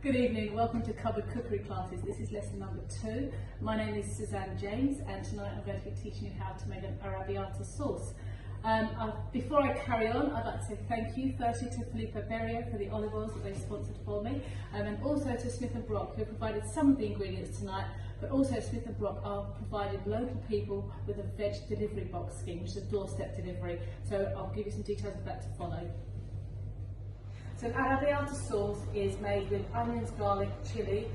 Good evening, welcome to Cupboard Cookery classes. This is lesson number 2. My name is Suzanne James and tonight I'm going to be teaching you how to make an Arrabbiata sauce. Before I carry on, I'd like to say thank you firstly to Filippo Berio for the olive oils that they sponsored for me, and also to Smith & Brock who provided some of the ingredients tonight, but also Smith & Brock are provided local people with a veg delivery box scheme, which is a doorstep delivery, so I'll give you some details of that to follow. So an Arrabbiata sauce is made with onions, garlic, chilli,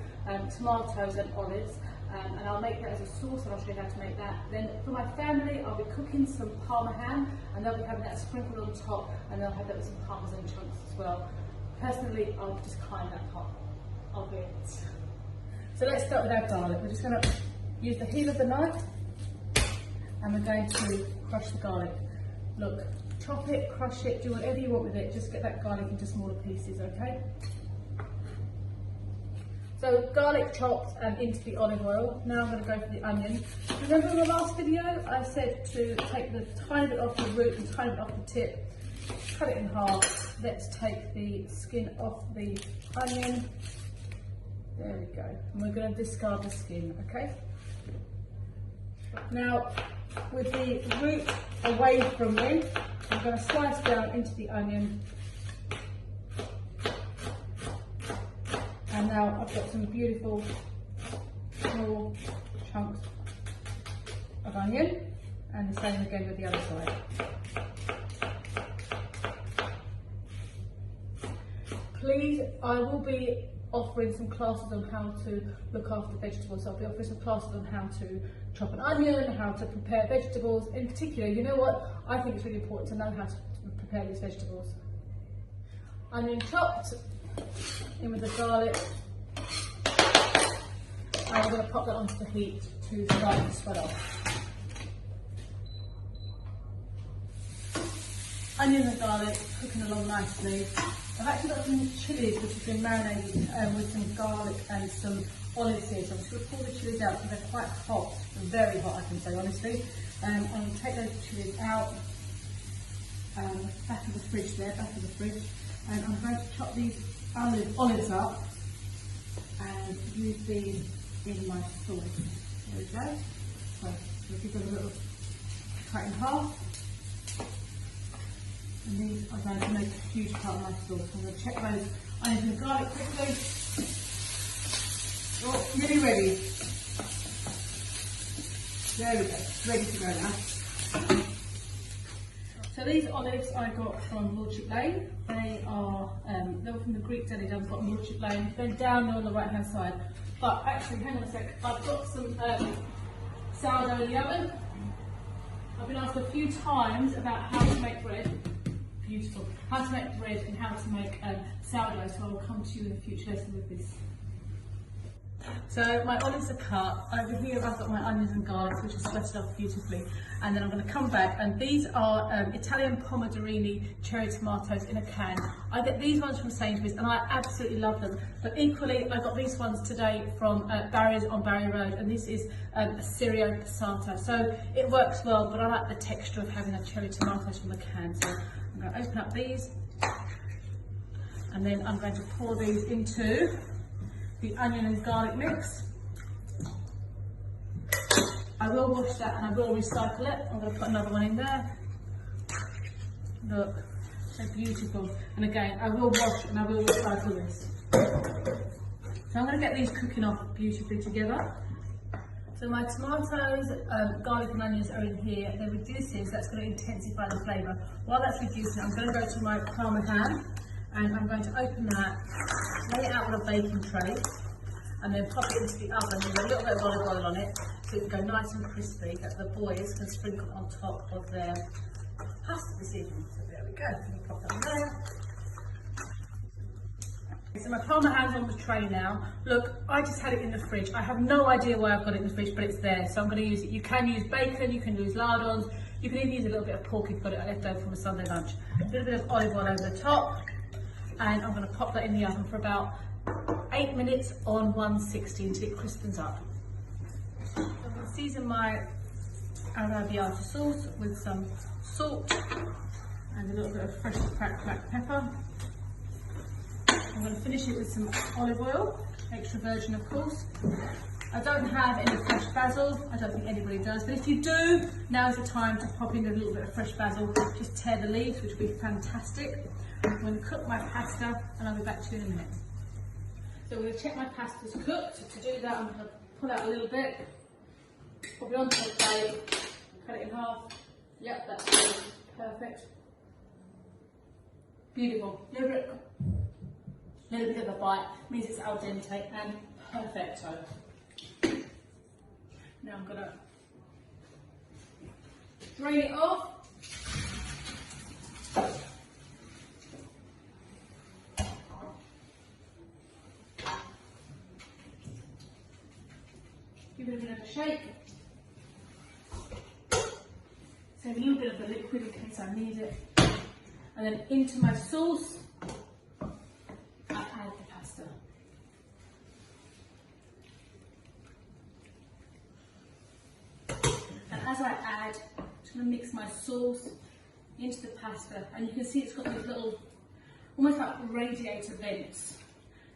tomatoes and olives, and I'll make that as a sauce and I'll show you how to make that. Then for my family I'll be cooking some parmesan and they'll be having that sprinkled on top, and they'll have that with some parmesan chunks as well. Personally I'll just climb that part of it. So let's start with our garlic. We're just going to use the heel of the knife and we're going to crush the garlic. Look, chop it, crush it, do whatever you want with it, just get that garlic into smaller pieces, okay? So garlic chopped and into the olive oil. Now I'm going to go for the onion. Remember in the last video I said to take the tiny bit off the root and tiny bit off the tip, cut it in half. Let's take the skin off the onion. There we go. And we're going to discard the skin, okay? Now, with the root away from me, I'm going to slice down into the onion. And now I've got some beautiful small chunks of onion, and the same again with the other side. Please, I will be offering some classes on how to look after vegetables. So I'll be offering some classes on how to chop an onion, how to prepare vegetables. In particular, you know what? I think it's really important to know how to prepare these vegetables. Onion chopped, in with the garlic. And I'm going to pop that onto the heat to start to spread off. Onion and garlic cooking along nicely. I've actually got some chilies which have been marinated with some garlic and some olives here, so I'm just going to pull the chilies out because they're quite hot, very hot I can say honestly. I'm going to take those chilies out, back of the fridge there, back of the fridge, and I'm going to chop these olives up and use these in my sauce. There we go. So we'll give them a little cut in half. And these are going to make a huge part of my sauce. I'm going to check those onions and garlic quickly. Oh, nearly ready. There we go, ready to go now. So these olives I got from Lordship Lane. They are they're from the Greek deli done from Lordship Lane. They're down there on the right hand side. But actually, hang on a sec, I've got some sourdough in the oven. I've been asked a few times about how to make bread. Beautiful. How to make bread and how to make sourdough, so I will come to you in a future lesson with this. So my olives are cut. Over here I've got my onions and garlic which are splattered off beautifully, and then I'm going to come back, and these are Italian pomodorini cherry tomatoes in a can. I get these ones from Sainsbury's and I absolutely love them, but equally I got these ones today from Barry's on Barry Road, and this is a Syrio passata, so it works well, but I like the texture of having the cherry tomatoes from the can. So I'm going to open up these and then I'm going to pour these into the onion and garlic mix. I will wash that and I will recycle it. I'm going to put another one in there. Look, so beautiful. And again, I will wash and I will recycle this. So I'm going to get these cooking off beautifully together. So my tomatoes, garlic and onions are in here. They're reducing, so that's going to intensify the flavour. While that's reducing, I'm going to go to my parmesan and I'm going to open that, lay it out on a baking tray, and then pop it into the oven with a little bit of olive oil on it so it can go nice and crispy, that the boys can sprinkle on top of their pasta this evening. So there we go, let me pop that in there. So my parmesan's on the tray now. Look, I just had it in the fridge. I have no idea why I've got it in the fridge, but it's there, so I'm going to use it. You can use bacon, you can use lardons, you can even use a little bit of pork if you've got it left over from a Sunday lunch. A little bit of olive oil over the top, and I'm going to pop that in the oven for about 8 minutes on 160 until it crispens up. So I'm going to season my Arrabbiata sauce with some salt and a little bit of freshly cracked black pepper. I'm going to finish it with some olive oil, extra virgin of course. I don't have any fresh basil, I don't think anybody does, but if you do, now's the time to pop in a little bit of fresh basil, just tear the leaves, which will be fantastic. I'm going to cook my pasta and I'll be back to you in a minute. So I'm going to check my pasta's cooked. So to do that, I'm going to pull out a little bit, pop it onto the plate, cut it in half. Yep, that's good. Perfect. Beautiful. Little bit of a bite means it's al dente and perfecto. Now I'm going to drain it off. Give it a bit of a shake. Save a little bit of the liquid in case I need it. And then into my sauce, I add the pasta. And as I add, I'm just going to mix my sauce into the pasta. And you can see it's got these little, almost like radiator vents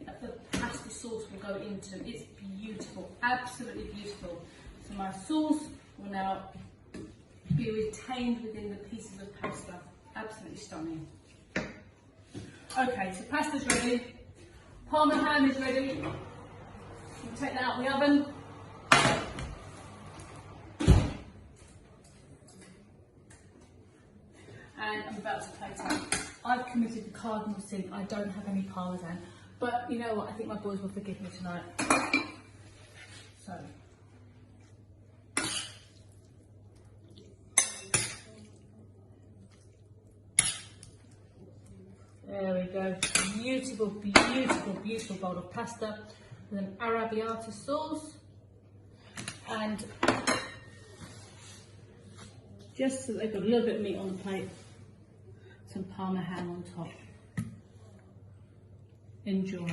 that the pasta sauce will go into. It's beautiful, absolutely beautiful. So my sauce will now be retained within the pieces of pasta. Absolutely stunning. Okay, so pasta's ready. Parma ham is ready. We'll take that out of the oven. And I'm about to plate it. I've committed the cardinal sin. I don't have any parmesan. But you know what? I think my boys will forgive me tonight. So. There we go. Beautiful, beautiful, beautiful bowl of pasta with an Arrabbiata sauce. And just so they've got a little bit of meat on the plate, some Parma ham on top. Enjoy.